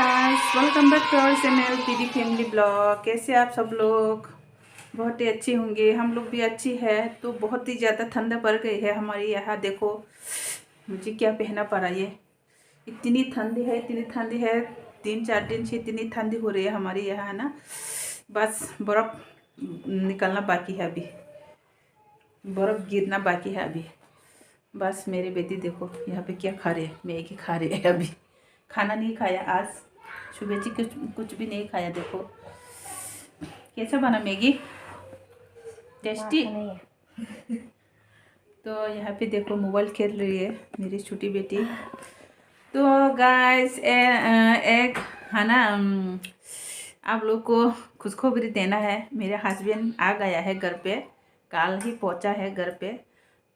Guys, welcome back to our channel PD family blog. कैसे आप सब लोग? बहुत ही अच्छे होंगे। हम लोग भी अच्छी है। तो बहुत ही ज़्यादा ठंडा पड़ गई है हमारे यहाँ। देखो मुझे क्या पहना पड़ा, ये इतनी ठंडी है, इतनी ठंडी है। 3-4 दिन से इतनी ठंडी हो रही है हमारे यहाँ, है ना। बस बर्फ़ निकलना बाकी है अभी, बर्फ़ गिरना बाकी है अभी। बस मेरी बेटी देखो यहाँ पे क्या खा रही है, मैगी खा रही है। अभी खाना नहीं खाया आज, सुबह से कुछ भी नहीं खाया। देखो कैसा बना मैगी, टेस्टी। तो यहाँ पे देखो मोबाइल खेल रही है मेरी छोटी बेटी। तो गाइस एक है ना, आप लोग को खुशखबरी देना है। मेरे हस्बैंड आ गया है घर पे, कल ही पहुँचा है घर पे।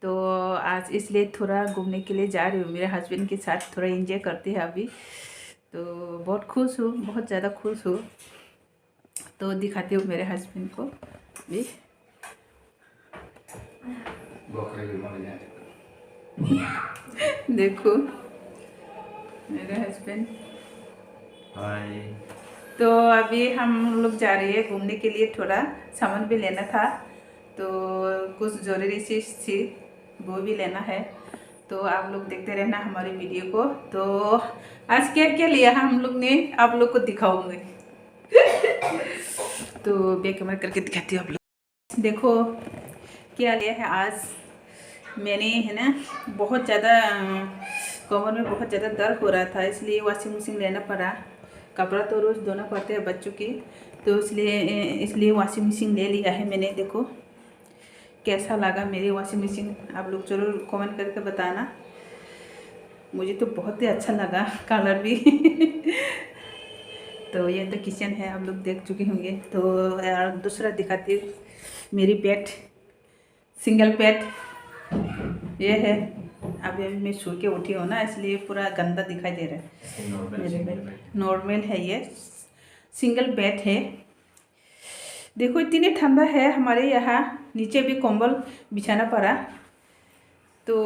तो आज इसलिए थोड़ा घूमने के लिए जा रही हूँ, मेरे हस्बैंड के साथ थोड़ा एंजॉय करती है अभी। तो बहुत खुश हूँ, बहुत ज़्यादा खुश हूँ। तो दिखाती हूँ मेरे हस्बैंड को भी। देखो मेरे हस्बैंड। हाय। तो अभी हम लोग जा रहे हैं घूमने के लिए, थोड़ा सामान भी लेना था। तो कुछ ज़रूरी चीज़ थी, वो भी लेना है। तो आप लोग देखते रहना हमारी वीडियो को। तो आज क्या क्या लिया है हम लोग ने, आप लोग को दिखाऊंगी। तो बैक कैमरा करके दिखाती हूँ आप लोग। देखो क्या लिया है आज मैंने, है ना। बहुत ज़्यादा कमर में बहुत ज़्यादा दर्द हो रहा था, इसलिए वॉशिंग मशीन लेना पड़ा। कपड़ा तो रोज़ धोना पड़ते हैं बच्चों की, तो इसलिए वॉशिंग मशीन ले लिया है मैंने। देखो कैसा लगा मेरी वॉशिंग मशीन, आप लोग ज़रूर कमेंट करके बताना। मुझे तो बहुत ही अच्छा लगा, कलर भी। तो ये तो किचन है, आप लोग देख चुके होंगे। तो यार दूसरा दिखाती हूँ, मेरी बेड, सिंगल बेड ये है। अभी मैं सो के उठी हूँ ना, इसलिए पूरा गंदा दिखाई दे रहा है। मेरे बेड नॉर्मल है, ये सिंगल बेड है। देखो इतनी ठंडा है हमारे यहाँ, नीचे भी कंबल बिछाना पड़ा। तो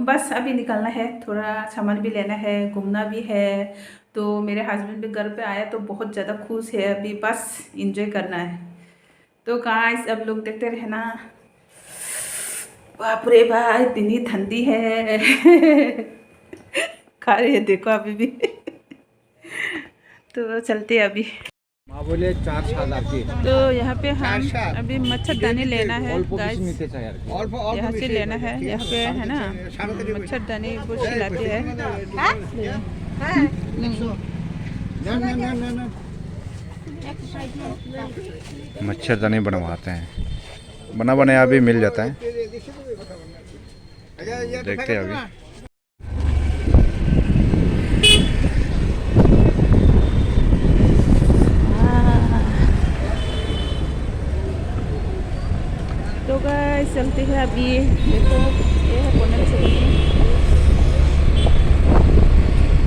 बस अभी निकलना है, थोड़ा सामान भी लेना है, घूमना भी है। तो मेरे हस्बैंड भी घर पे आया तो बहुत ज़्यादा खुश है, अभी बस एंजॉय करना है। तो गाइस अब लोग देखते रहना। बाप रे बाप इतनी ठंडी है। खा रही है देखो अभी भी। तो चलते अभी। माँ बोले 4 की। तो यहाँ पे हम अभी मच्छरदानी लेना है गाइस, यहाँ से लेना है। यहाँ पे है ना मच्छरदानी वो खिलाते हैं। मच्छरदानी बनवाते हैं, बना बनाया अभी मिल जाता है। देखते हैं अभी। तो गाइस चलते हैं अभी। देखो ये है पनीर चटनी,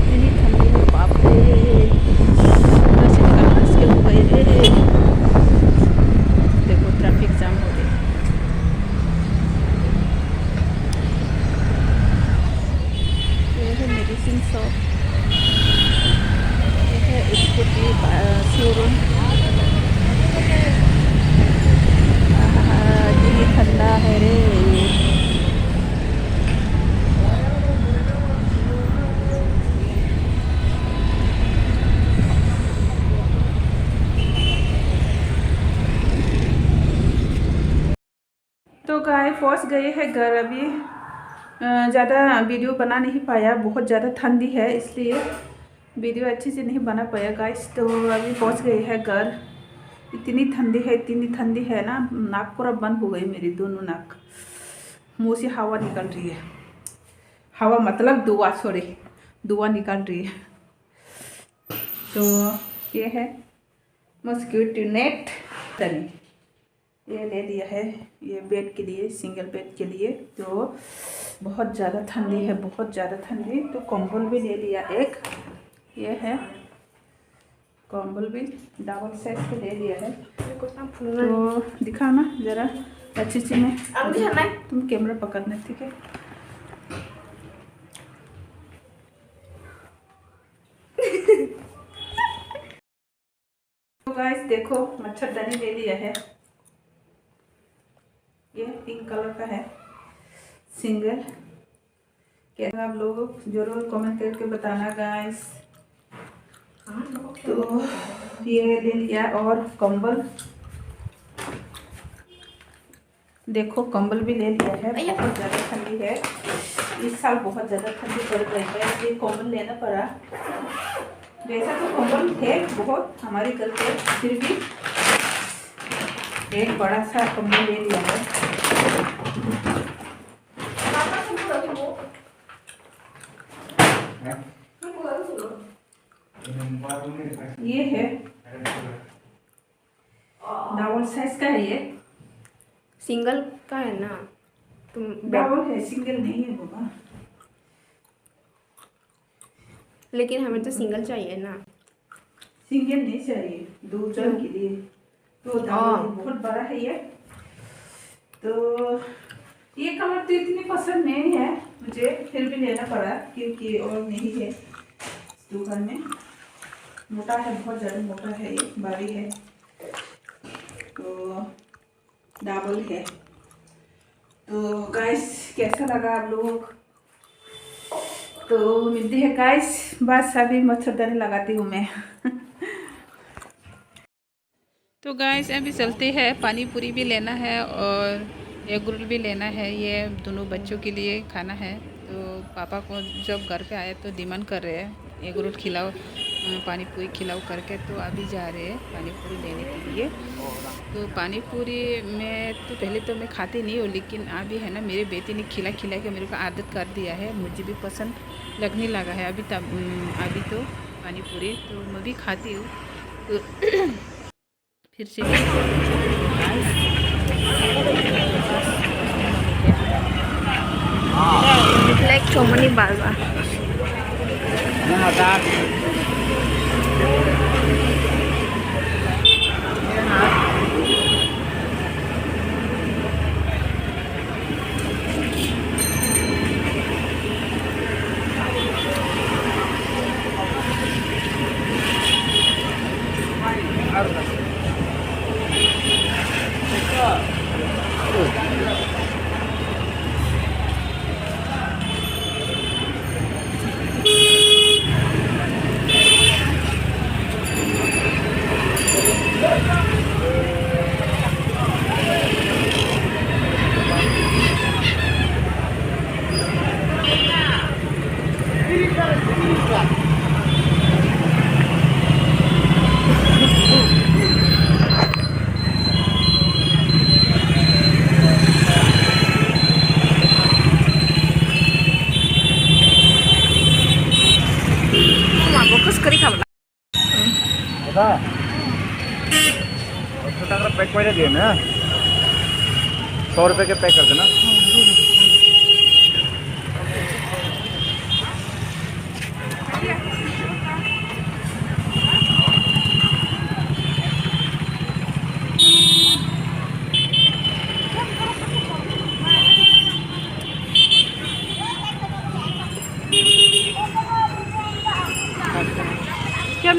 इतनी ठंडी है, बाप रे अंदर से निकलना मुश्किल हो गई रे। देखो ट्रैफिक जाम हो गई। ये है मेडिसिन शॉप, ये है स्कूटी शोरूम। ठंडा है रे। तो गाय पहुंच गए हैं घर अभी। ज़्यादा वीडियो बना नहीं पाया, बहुत ज़्यादा ठंडी है इसलिए वीडियो अच्छे से नहीं बना पाया गाइस। तो अभी पहुंच गए हैं घर। इतनी ठंडी है, इतनी ठंडी है ना, नाक पूरा बंद हो गई मेरी, दोनों नाक। मुंह से हवा निकल रही है, हवा मतलब धुआं, सॉरी धुआं निकल रही है। तो ये है मॉस्किटो नेट तनी, ये ले लिया है, ये बेड के लिए, सिंगल बेड के लिए। तो बहुत ज़्यादा ठंडी है, बहुत ज़्यादा ठंडी। तो कंबल भी ले लिया एक, ये है कंबल भी डबल सेट पे ले लिया है। तो दिखा ना ज़रा अच्छी से में, तुम कैमरा पकड़ना ठीक है। गाइस देखो मच्छरदानी ले लिया है, ये पिंक कलर का है सिंगल। क्या आप लोग जरूर कमेंट करके बताना गाइस। तो ये ले लिया। और कंबल देखो, कंबल भी ले लिया है। बहुत ज़्यादा ठंडी है इस साल, बहुत ज़्यादा ठंडी पड़ रही है, इसलिए कंबल लेना पड़ा। वैसा तो कंबल थे बहुत हमारे घर पे, फिर भी एक बड़ा सा कंबल ले लिया है। ये है डबल साइज का है, ये सिंगल का है ना, तुम डबल है, सिंगल नहीं है बाबा। लेकिन हमें तो सिंगल चाहिए ना। सिंगल नहीं चाहिए, 2 जन के लिए। तो डबल बहुत बड़ा है ये। तो ये कलर तो इतनी पसंद नहीं है मुझे, फिर भी लेना पड़ा क्योंकि और नहीं है दुकान में। मोटा है, बहुत ज़्यादा मोटा है, ये भारी है, तो डबल है। तो गाइस कैसा लगा आप लोगों को? तो मिलती है गाइस, बस अभी मच्छरदानी लगाती हूँ मैं। तो गाइस अभी चलते हैं, पानी पूरी भी लेना है और एग रोल भी लेना है, ये दोनों बच्चों के लिए खाना है। तो पापा को जब घर पे आए तो डिमांड कर रहे हैं एग रोल खिलाओ, पानी पूरी खिलाओ करके। तो अभी जा रहे हैं पानी पूरी लेने के लिए। तो पानी पूरी में तो पहले तो मैं खाती नहीं हूँ, लेकिन अभी है ना मेरे बेटे ने खिला खिला के मेरे को आदत कर दिया है, मुझे भी पसंद लगने लगा है अभी तो पानी पूरी तो मैं भी खाती हूँ। तो फिर से like chomani balwa करी खावला छोटा पैक पहले दिए ना, 100 रुपये के पैक कर देना। क्या